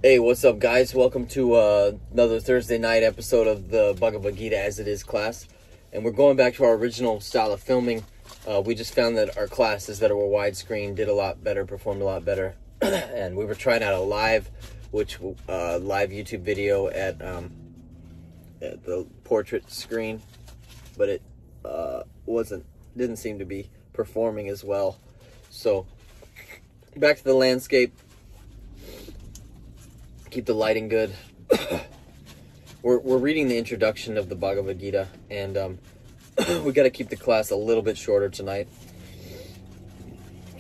Hey, what's up, guys? Welcome to another Thursday night episode of the Bhagavad Gita as it is class. And we're going back to our original style of filming. We just found that our classes that were widescreen did a lot better, performed a lot better. And we were trying out a live YouTube video at the portrait screen, but it didn't seem to be performing as well. So back to the landscape. Keep the lighting good. We're reading the introduction of the Bhagavad Gita, and we got to keep the class a little bit shorter tonight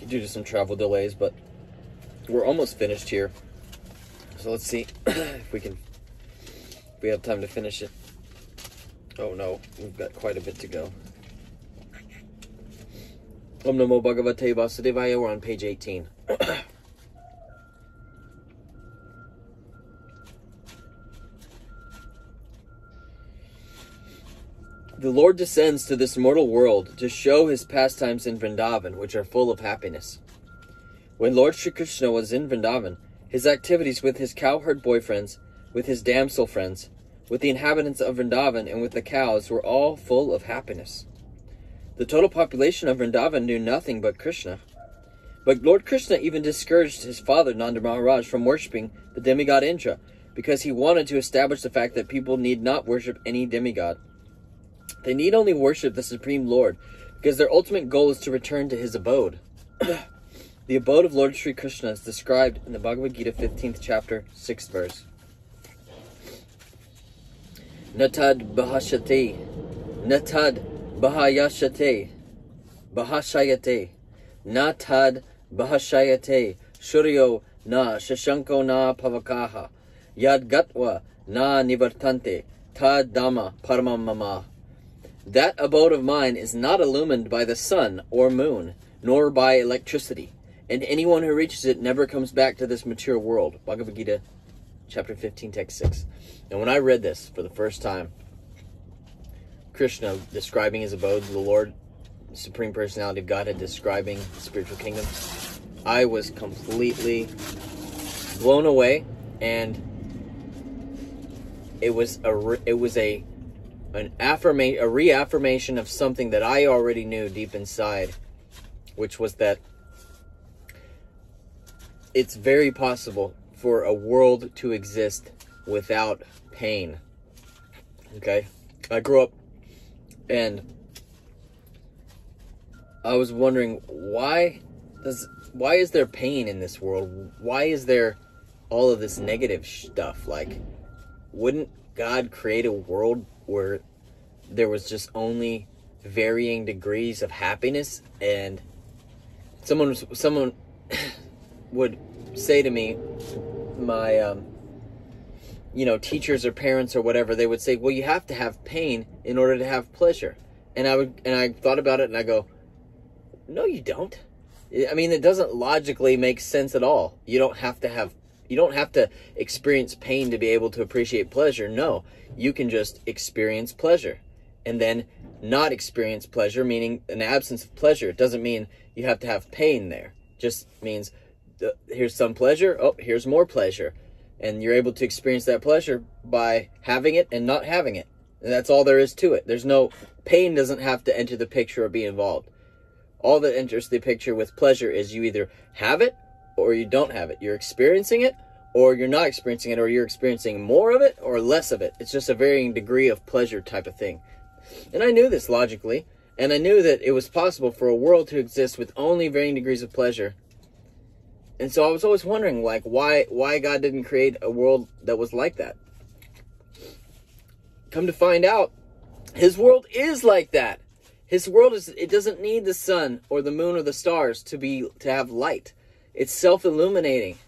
due to some travel delays, but we're almost finished here. So let's see if we have time to finish it. Oh no, we've got quite a bit to go. Om Namo Bhagavate Vasudevaya. We're on page 18. The Lord descends to this mortal world to show his pastimes in Vrindavan, which are full of happiness. When Lord Sri Krishna was in Vrindavan, his activities with his cowherd boyfriends, with his damsel friends, with the inhabitants of Vrindavan, and with the cows were all full of happiness. The total population of Vrindavan knew nothing but Krishna. But Lord Krishna even discouraged his father, Nanda Maharaj, from worshipping the demigod Indra, because he wanted to establish the fact that people need not worship any demigod. They need only worship the Supreme Lord, because their ultimate goal is to return to his abode. The abode of Lord Sri Krishna is described in the Bhagavad Gita 15th chapter, 6th verse. Natad bahashate, natad bahayashate, bahashayate, natad bahashayate, shuryo na shashanko na pavakaha, yad gatva na nivartante, tad dhamma paramam mama. That abode of mine is not illumined by the sun or moon, nor by electricity, and anyone who reaches it never comes back to this material world. Bhagavad Gita, chapter 15, text 6. And when I read this for the first time, Krishna describing his abode, the Lord, the Supreme Personality of Godhead describing the spiritual kingdom, I was completely blown away, and it was a reaffirmation of something that I already knew deep inside, which was that it's very possible for a world to exist without pain. Okay? I grew up and I was wondering, why is there pain in this world? Why is there all of this negative stuff? Like, wouldn't God create a world where there was just only varying degrees of happiness? And someone would say to me, my teachers or parents or whatever, they would say, well, you have to have pain in order to have pleasure. And I thought about it and I go, no, you don't. I mean, it doesn't logically make sense at all. You don't have to experience pain to be able to appreciate pleasure. No, you can just experience pleasure and then not experience pleasure, meaning an absence of pleasure. It doesn't mean you have to have pain there. It just means here's some pleasure. Oh, here's more pleasure. And you're able to experience that pleasure by having it and not having it. And that's all there is to it. There's no pain doesn't have to enter the picture or be involved. All that enters the picture with pleasure is you either have it or you don't have it. You're experiencing it, or you're not experiencing it, or you're experiencing more of it or less of it. It's just a varying degree of pleasure type of thing. And I knew this logically, and I knew that it was possible for a world to exist with only varying degrees of pleasure. And so I was always wondering, like, why God didn't create a world that was like that. Come to find out, his world is like that. His world it doesn't need the sun or the moon or the stars to have light. It's self-illuminating.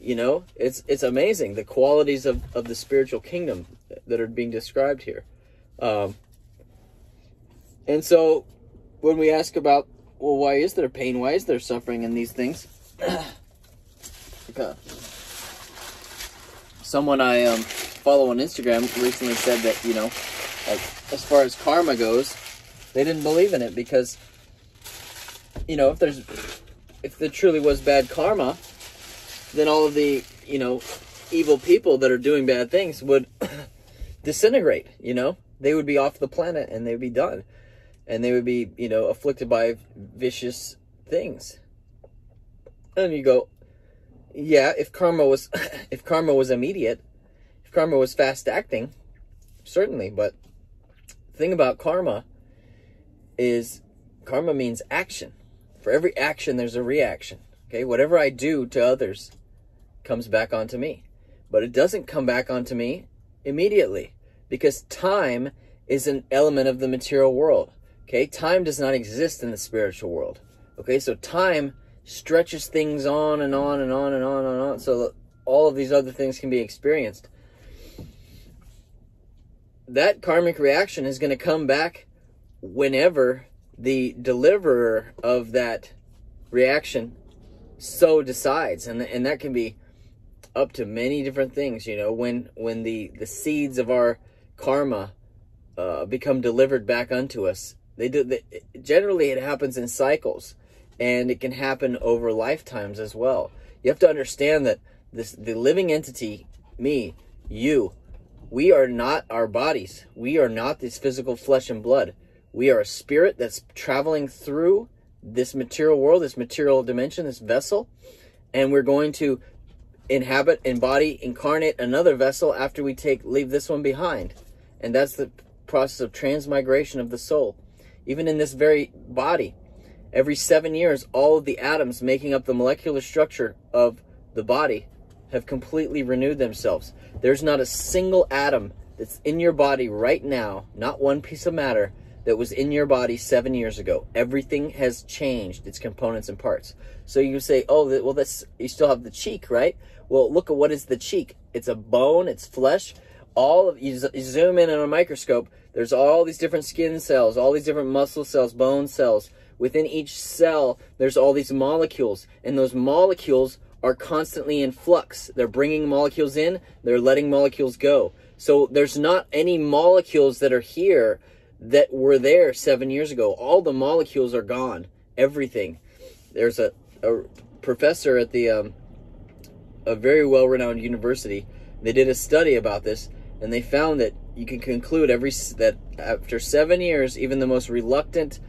It's amazing, the qualities of the spiritual kingdom that are being described here. And so when we ask about, well, why is there pain? Why is there suffering in these things? Someone I follow on Instagram recently said that, like, as far as karma goes, they didn't believe in it because, if there truly was bad karma, then all of the, evil people that are doing bad things would disintegrate, you know? They would be off the planet and they would be done. And they would be, you know, afflicted by vicious things. And you go, yeah, if karma was if karma was immediate, if karma was fast acting, certainly, but the thing about karma is karma means action. For every action there's a reaction. Okay? Whatever I do to others comes back onto me. But it doesn't come back onto me immediately, because time is an element of the material world. Okay? Time does not exist in the spiritual world. Okay? So time stretches things on and on and on and on and on, so that all of these other things can be experienced. That karmic reaction is going to come back whenever the deliverer of that reaction so decides. And that can be up to many different things, you know, when the seeds of our karma become delivered back unto us. Generally it happens in cycles, and it can happen over lifetimes as well. You have to understand that the living entity, me, you, we are not our bodies. We are not this physical flesh and blood. We are a spirit that's traveling through this material world, this material dimension, this vessel, and we're going to inhabit, embody, incarnate another vessel after we leave this one behind. And that's the process of transmigration of the soul. Even in this very body, every 7 years, all of the atoms making up the molecular structure of the body have completely renewed themselves. There's not a single atom that's in your body right now, not one piece of matter, that was in your body 7 years ago. Everything has changed, its components and parts. So you say, oh, well, you still have the cheek, right? Well, look at what is the cheek. It's a bone, it's flesh. You zoom in on a microscope, there's all these different skin cells, all these different muscle cells, bone cells. Within each cell, there's all these molecules, and those molecules are constantly in flux. They're bringing molecules in, they're letting molecules go. So there's not any molecules that are here that were there 7 years ago. All the molecules are gone. Everything. There's a professor at a very well-renowned university. They did a study about this, and they found that you can conclude that after 7 years, even the most reluctant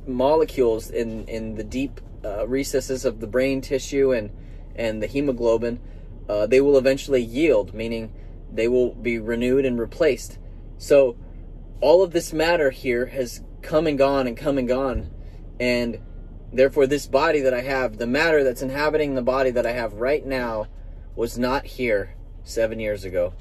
molecules in the deep recesses of the brain tissue and the hemoglobin, they will eventually yield, meaning they will be renewed and replaced. So all of this matter here has come and gone and come and gone, and therefore this body that I have, the matter that's inhabiting the body that I have right now, was not here 7 years ago.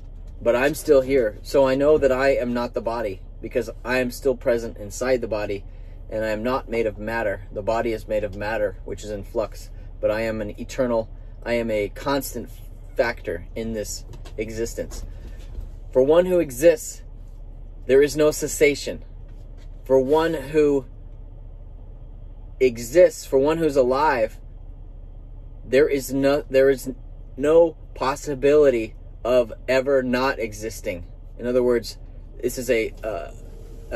But I'm still here, so I know that I am not the body, because I am still present inside the body, and I am not made of matter. The body is made of matter, which is in flux, but I am I am a constant factor in this existence. For one who exists, there is no cessation. For one who exists, for one who's alive, there is no possibility of ever not existing. In other words, this is a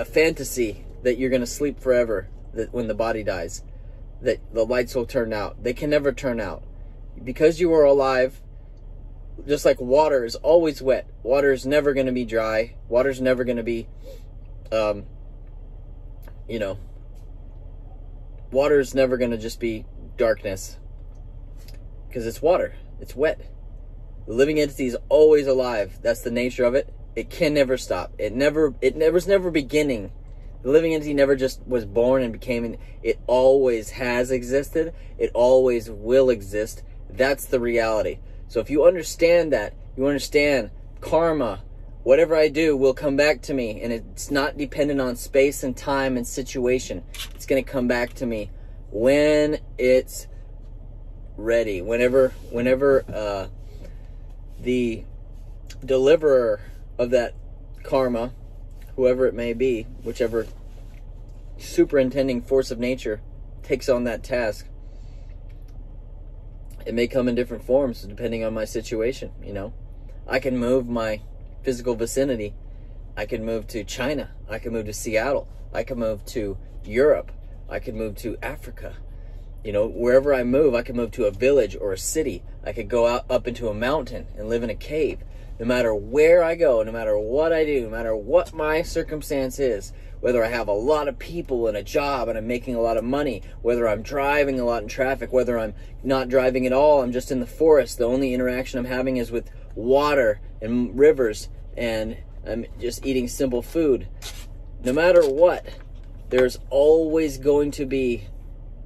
fantasy that you're going to sleep forever, that when the body dies, that the lights will turn out. They can never turn out. Because you are alive, just like water is always wet. Water is never going to be dry. Water is never going to be, water is never going to just be darkness. Because it's water. It's wet. The living entity is always alive. That's the nature of it. It can never stop. It was never beginning. The living entity never just was born and became. It always has existed. It always will exist. That's the reality. So if you understand that, you understand karma, whatever I do will come back to me, and it's not dependent on space and time and situation. It's going to come back to me when it's ready. Whenever the deliverer of that karma, whoever it may be, whichever superintending force of nature takes on that task, it may come in different forms depending on my situation. I can move my physical vicinity. I can move to China. I can move to Seattle. I can move to Europe. I can move to Africa. You know, wherever I move, I can move to a village or a city. I could go out up into a mountain and live in a cave. No matter where I go, no matter what I do, no matter what my circumstance is, whether I have a lot of people and a job and I'm making a lot of money, whether I'm driving a lot in traffic, whether I'm not driving at all, I'm just in the forest, the only interaction I'm having is with water and rivers, and I'm just eating simple food. No matter what, there's always going to be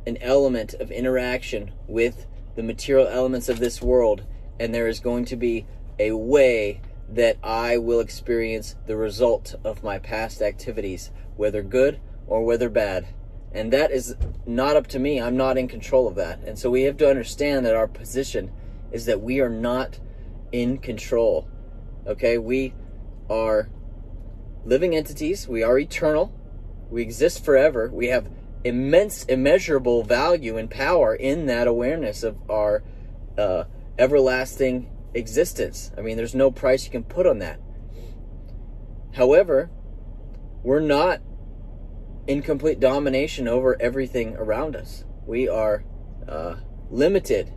an element of interaction with the material elements of this world, and there is going to be a way that I will experience the result of my past activities, whether good or whether bad. And that is not up to me. I'm not in control of that. And so we have to understand that our position is that we are not in control. Okay? We are living entities. We are eternal. We exist forever. We have immense, immeasurable value and power in that awareness of our everlasting existence. I mean, there's no price you can put on that. However, we're not in complete domination over everything around us. We are limited,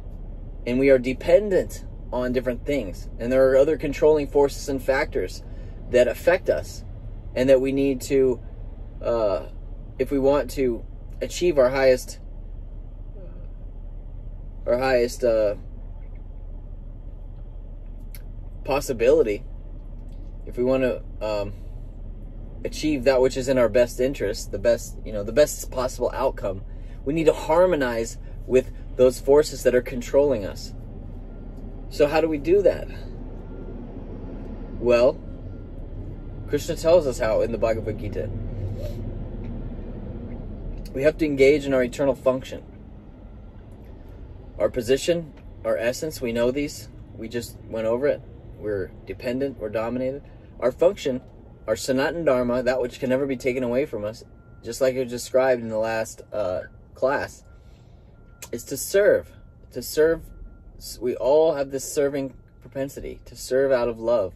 and we are dependent on different things. And there are other controlling forces and factors that affect us, and that we need to, if we want to achieve our highest possibility, if we want to achieve that which is in our best interest, the best possible outcome, we need to harmonize with those forces that are controlling us. So how do we do that? Well, Krishna tells us how in the Bhagavad Gita. We have to engage in our eternal function. Our position, our essence, we know these. We just went over it. We're dependent, we're dominated. Our function, our Sanatana Dharma, that which can never be taken away from us, just like it was described in the last class, is to serve. To serve, we all have this serving propensity, to serve out of love,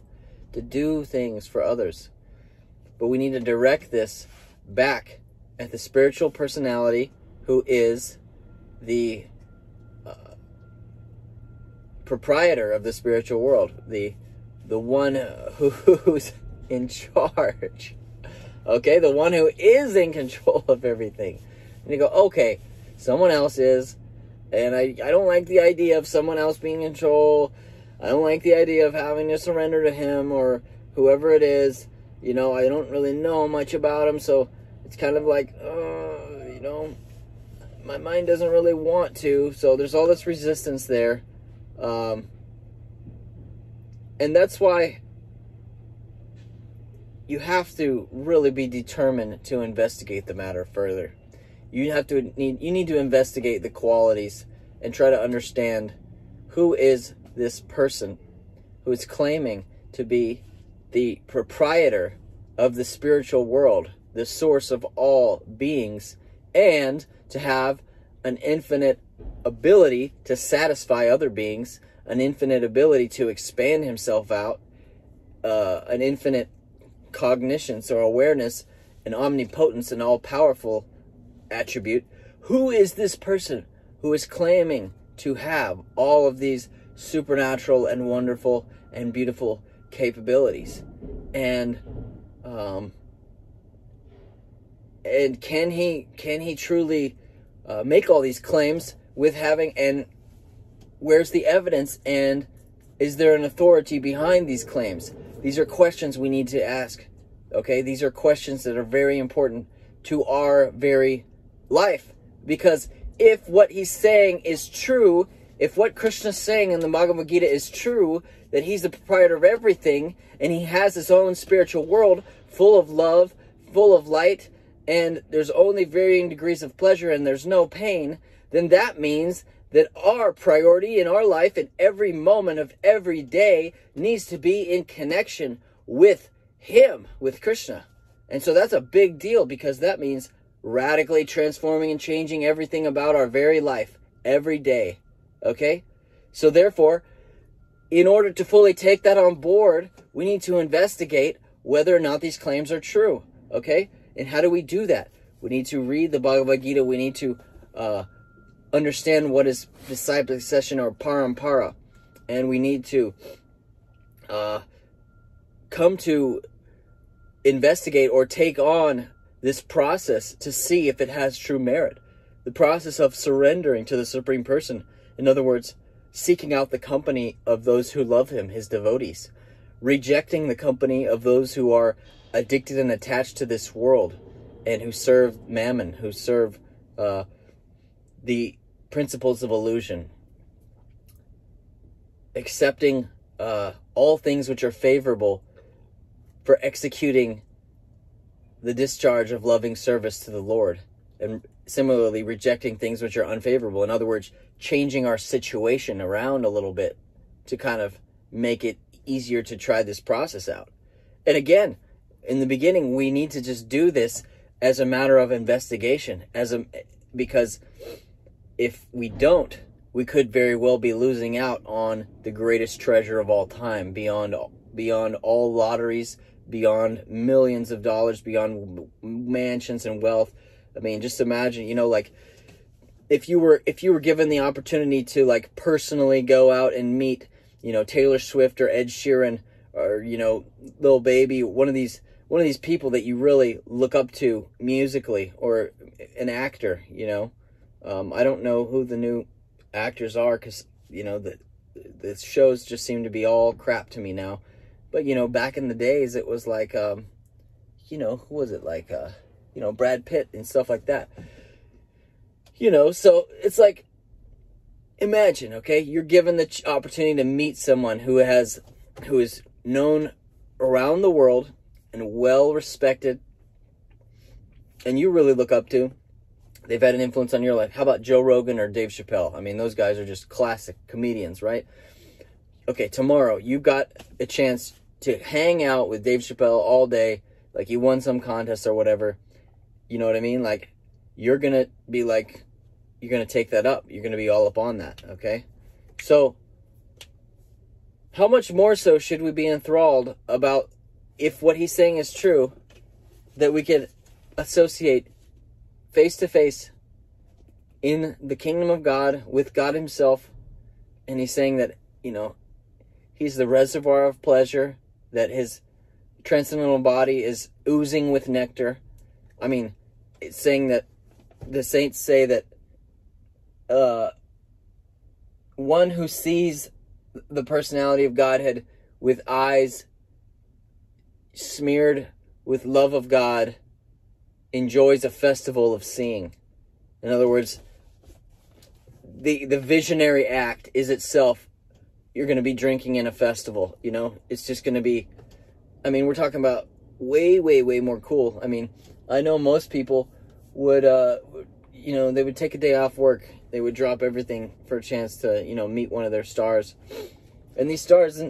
to do things for others. But we need to direct this back at the spiritual personality who is the proprietor of the spiritual world, the one who's in charge. Okay, the one who is in control of everything. And you go, okay, someone else is, and I don't like the idea of someone else being in control. I don't like the idea of having to surrender to him or whoever it is. You know, I don't really know much about him, so it's kind of like, you know, my mind doesn't really want to. So there's all this resistance there. And that's why you have to really be determined to investigate the matter further. You need to investigate the qualities and try to understand who is this person who is claiming to be the proprietor of the spiritual world, the source of all beings, and to have an infinite ability to satisfy other beings, an infinite ability to expand himself out, an infinite cognition or awareness, an omnipotence, an all-powerful attribute. Who is this person who is claiming to have all of these supernatural and wonderful and beautiful capabilities? And can he truly make all these claims with having, and where's the evidence, and is there an authority behind these claims? These are questions we need to ask. Okay, these are questions that are very important to our very life, because if what he's saying is true, if what Krishna's saying in the Bhagavad Gita is true, that he's the proprietor of everything, and he has his own spiritual world full of love, full of light, and there's only varying degrees of pleasure and there's no pain, then that means that our priority in our life in every moment of every day needs to be in connection with him, with Krishna. And so that's a big deal, because that means radically transforming and changing everything about our very life every day. Okay? So therefore, in order to fully take that on board, we need to investigate whether or not these claims are true. Okay? And how do we do that? We need to read the Bhagavad Gita. We need to understand what is disciple succession or parampara. And we need to come to investigate or take on this process to see if it has true merit. The process of surrendering to the Supreme Person. In other words, seeking out the company of those who love him, his devotees. Rejecting the company of those who are addicted and attached to this world and who serve mammon, who serve the principles of illusion. Accepting all things which are favorable for executing the discharge of loving service to the Lord. And similarly, rejecting things which are unfavorable. In other words, changing our situation around a little bit to kind of make it easier to try this process out. And again, in the beginning, we need to just do this as a matter of investigation, because if we don't, we could very well be losing out on the greatest treasure of all time, beyond all lotteries, beyond millions of dollars, beyond mansions and wealth. I mean, just imagine, like if you were given the opportunity to like personally go out and meet, Taylor Swift or Ed Sheeran or, Lil Baby, one of these people that you really look up to musically, or an actor, I don't know who the new actors are, because, the shows just seem to be all crap to me now. But, back in the days, it was like, who was it? Like, Brad Pitt and stuff like that. So it's like, imagine, okay, you're given the opportunity to meet someone who is known around the world and well respected, and you really look up to. They've had an influence on your life. How about Joe Rogan or Dave Chappelle? I mean, those guys are just classic comedians, right? Okay, tomorrow you got a chance to hang out with Dave Chappelle all day, like you won some contest or whatever. You know what I mean? Like, you're going to be like, you're going to take that up. You're going to be all up on that, okay? So, how much more so should we be enthralled about, if what he's saying is true, that we could associate face-to-face in the kingdom of God with God himself, and he's saying that, he's the reservoir of pleasure, that his transcendental body is oozing with nectar. I mean, it's saying that the saints say that one who sees the personality of Godhead with eyes smeared with love of God enjoys a festival of seeing. In other words, the visionary act is itself, you're going to be drinking in a festival, It's just going to be, I mean, we're talking about way, way, way more cool. I mean, I know most people would, they would take a day off work. They would drop everything for a chance to, meet one of their stars. And these stars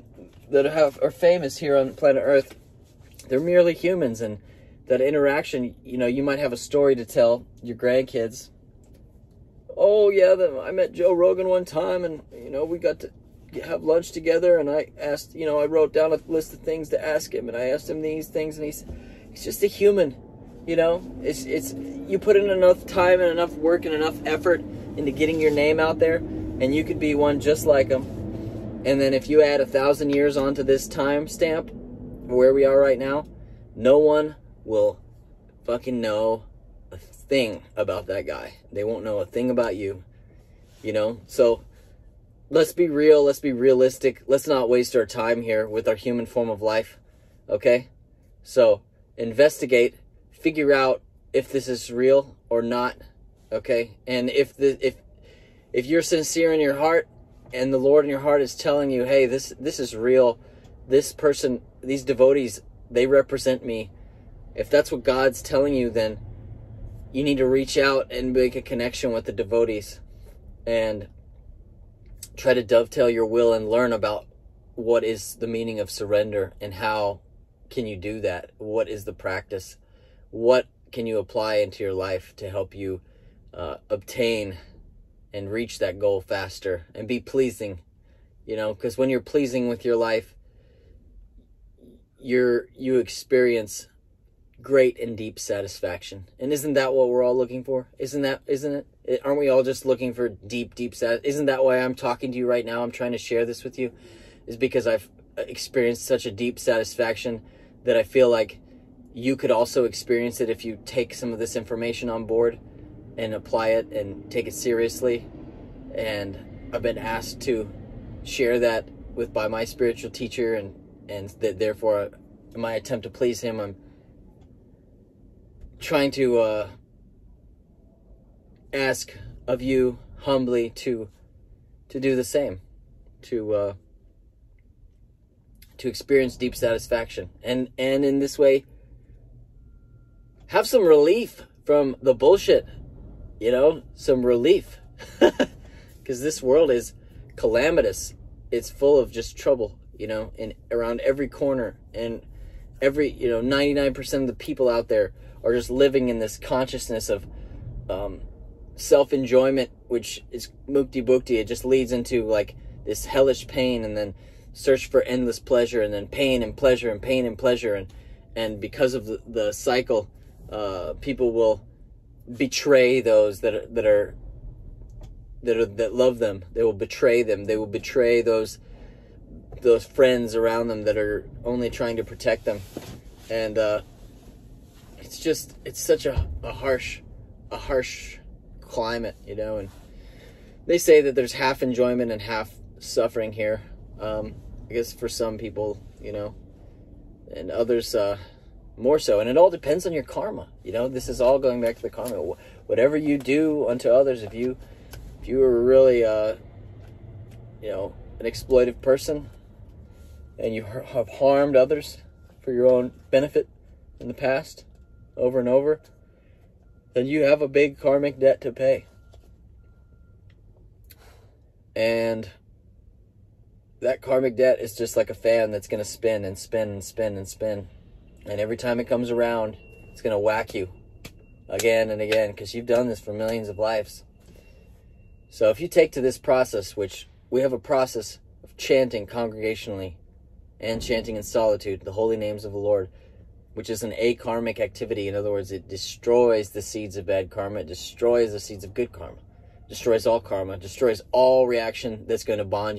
that are famous here on planet Earth, they're merely humans. And that interaction, you might have a story to tell your grandkids. Oh, yeah, I met Joe Rogan one time, and, we got to have lunch together, and I asked, I wrote down a list of things to ask him, and I asked him these things, and he's just a human, It's you put in enough time and enough work and enough effort into getting your name out there, and you could be one just like him. And then if you add 1,000 years onto this time stamp, where we are right now, no one will fucking know a thing about that guy. They won't know a thing about you, So let's be real. Let's be realistic. Let's not waste our time here with our human form of life, okay? So investigate, figure out if this is real or not, okay? And if you're sincere in your heart, and the Lord in your heart is telling you, hey, this is real, this person, these devotees, they represent me. If that's what God's telling you, then you need to reach out and make a connection with the devotees and try to dovetail your will and learn about what is the meaning of surrender and how can you do that? What is the practice? What can you apply into your life to help you obtain and reach that goal faster and be pleasing? Because when you're pleasing with your life, you experience great and deep satisfaction. And isn't that what we're all looking for? Isn't it? Aren't we all just looking for deep isn't that why I'm talking to you right now? I'm trying to share this with you, is because I've experienced such a deep satisfaction that I feel like you could also experience it if you take some of this information on board and apply it and take it seriously. And I've been asked to share that by my spiritual teacher, and that therefore in my attempt to please him, I'm trying to ask of you humbly to do the same, to experience deep satisfaction, and in this way have some relief from the bullshit, some relief, because this world is calamitous. It's full of just trouble, in around every corner, and every 99% of the people out there are just living in this consciousness of self-enjoyment, which is mukti bhukti. It just leads into like this hellish pain, and then search for endless pleasure, and then pain and pleasure and pain and pleasure, and because of the cycle, people will betray those that love them. They will betray them. They will betray those friends around them that are only trying to protect them, and it's such a harsh climate, and they say that there's half enjoyment and half suffering here. I guess for some people, and others more so, and it all depends on your karma. This is all going back to the karma. Whatever you do unto others, if you are really an exploitive person, and you have harmed others for your own benefit in the past over and over, then you have a big karmic debt to pay. And that karmic debt is just like a fan that's going to spin and spin and spin and spin. And every time it comes around, it's going to whack you again and again, because you've done this for millions of lives. So if you take to this process, which we have a process of chanting congregationally and chanting in solitude the holy names of the Lord, which is an akarmic activity. In other words, it destroys the seeds of bad karma. It destroys the seeds of good karma. Destroys all karma. Destroys all reaction that's going to bind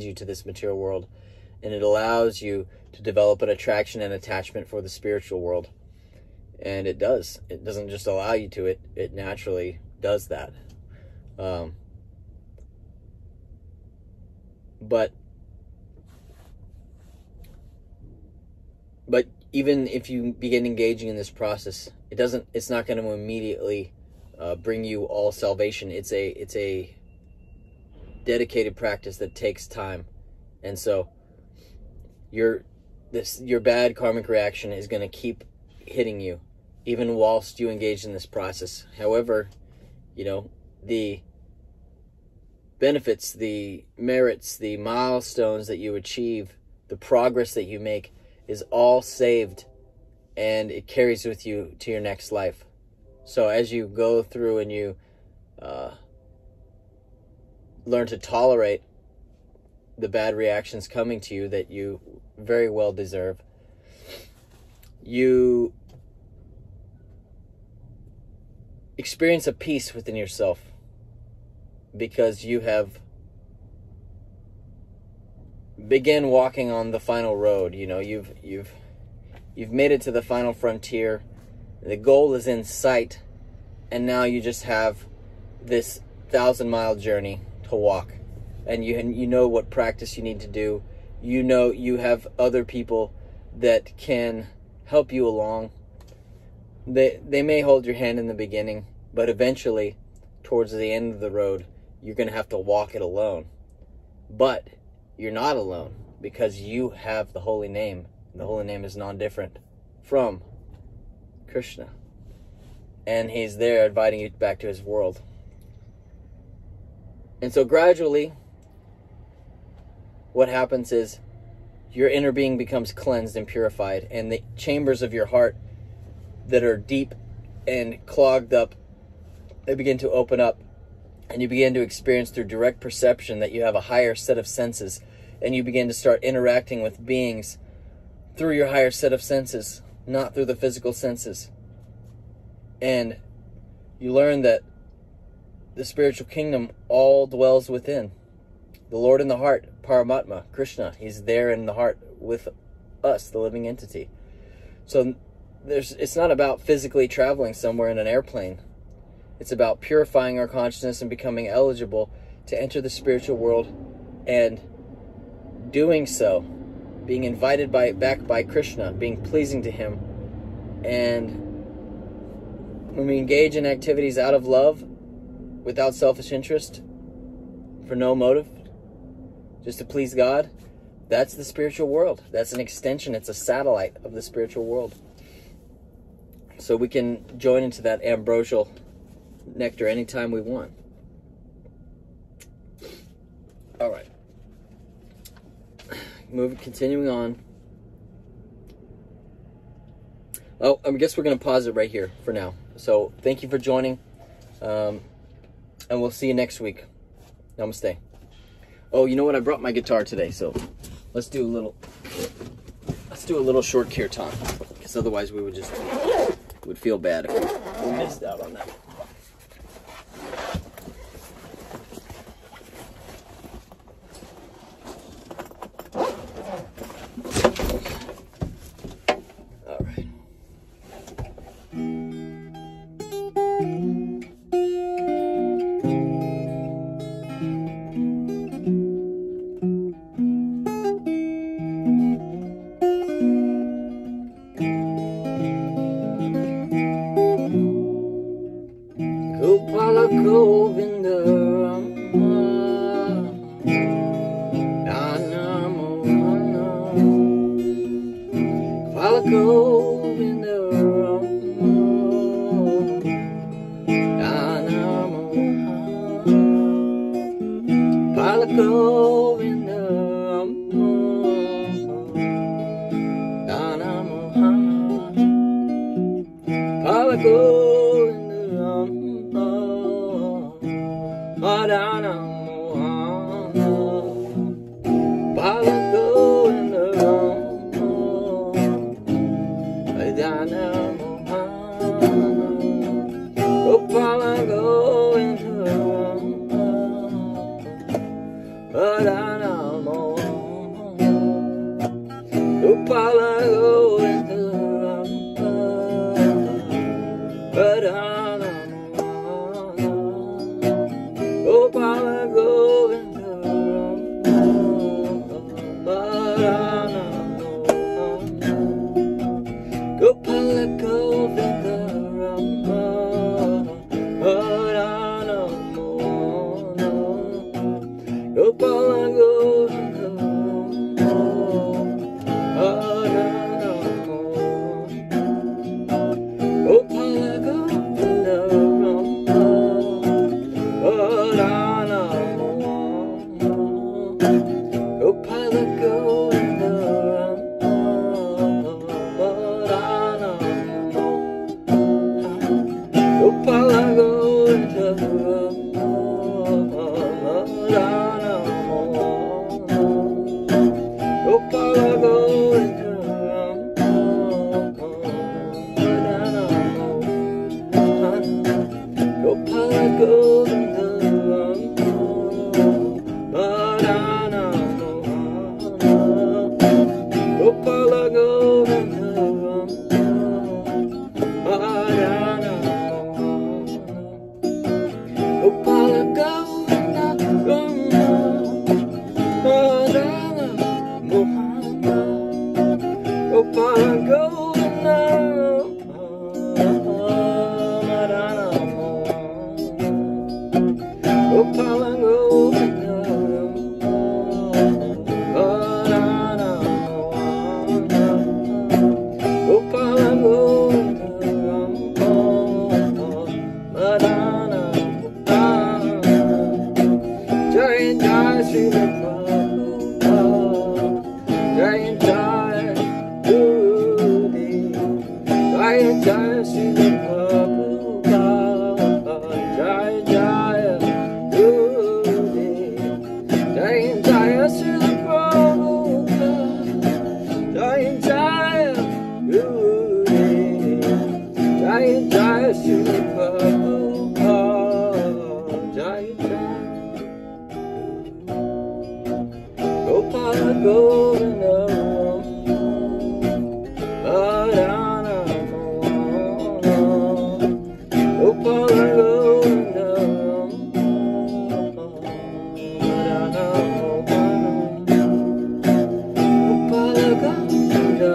you to this material world. And it allows you to develop an attraction and attachment for the spiritual world. And it does. It doesn't just allow you to. It naturally does that. But even if you begin engaging in this process, it's not going to immediately bring you all salvation. It's a dedicated practice that takes time. And so your bad karmic reaction is going to keep hitting you even whilst you engage in this process. However, the benefits, the merits, the milestones that you achieve, the progress that you make is all saved, and it carries with you to your next life. So as you go through and you learn to tolerate the bad reactions coming to you that you very well deserve, you experience a peace within yourself, because you have begin walking on the final road. You've made it to the final frontier. The goal is in sight, and now you just have this 1,000-mile journey to walk, and you know what practice you need to do. You have other people that can help you along. They may hold your hand in the beginning, but eventually, towards the end of the road, you're going to have to walk it alone. But you're not alone, because you have the holy name. The holy name is non-different from Krishna. And he's there inviting you back to his world. And so gradually, what happens is your inner being becomes cleansed and purified, and the chambers of your heart that are deep and clogged up, they begin to open up, and you begin to experience through direct perception that you have a higher set of senses, and you begin to start interacting with beings through your higher set of senses, not through the physical senses. And you learn that the spiritual kingdom all dwells within. The Lord in the heart, Paramatma, Krishna, he's there in the heart with us, the living entity. So it's not about physically traveling somewhere in an airplane. It's about purifying our consciousness and becoming eligible to enter the spiritual world, and doing so, being invited back by Krishna, being pleasing to him. And when we engage in activities out of love, without selfish interest, for no motive, just to please God, that's the spiritual world. That's an extension. It's a satellite of the spiritual world. So we can join into that ambrosial nectar anytime we want. All right. Continuing on. Oh, I guess we're going to pause it right here for now. So thank you for joining. And we'll see you next week. Namaste. Oh, you know what? I brought my guitar today, so let's do a little short kirtan, because otherwise we would feel bad if we missed out on that. All right. Gopala Govinda Rama Namo Gopala Govinda Rama Namo Gopala Govinda Rama Namo Gopala Govinda Madana Mohana Bala Govinda Madana Mohana Gopala Govinda Madana Mohana Gopala Govinda Madana Gopala Govinda Madana Gopala Govinda Madana Gopala Govinda Madana Gopala Govinda Gopala Govinda Gopala Govinda Gopala Govinda Gopala Govinda Madana Gopala Govinda Madana Gopala Govinda Madana Mohana Gopala Govinda Madana Gopala Govinda Madana Gopala Govinda Madana Jai Jai Srila Prabhupada Jai Jai Gurudev Jai Jai Srila Prabhupada Jai Jai Gurudev Jai Jai Srila Prabhupada Jai Jai Gurudev Jai Jai Srila Prabhupada Govinda, Madana Mohana, Gopala Govinda, Madana Mohana, Gopala Govinda,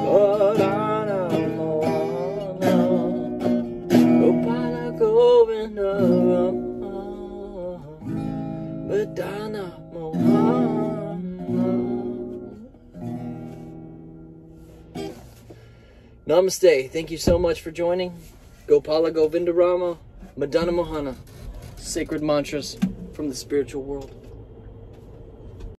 Madana Mohana, Gopala Govinda, Madana Mohana. Namaste. Thank you so much for joining. Gopala Govinda Rama, Madana Mohana. Sacred mantras from the spiritual world.